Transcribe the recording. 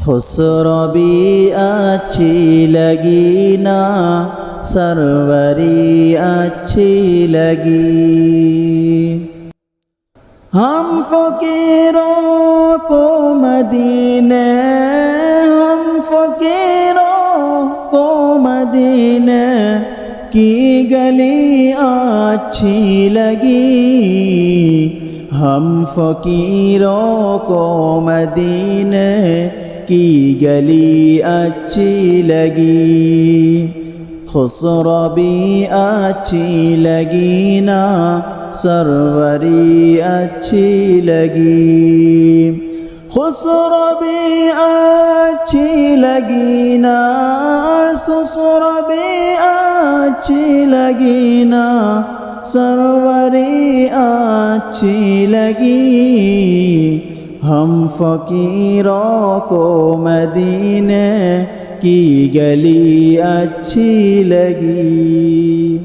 खुसरबी अच्छी लगी ना सरवरी अच्छी लगी। हम फकीरों को मदीने, हम फकीरों को मदीने की गली अच्छी लगी। हम फकीरों को मदीने की गली अच्छी लगी। खुसरबी अच्छी लगी ना सरवरी अच्छी लगी। खुसरबी अच्छी लगी ना, खुसरबी अच्छी लगी ना सरवरी अच्छी लगी। हम फकीरों को मदीने की गली अच्छी लगी।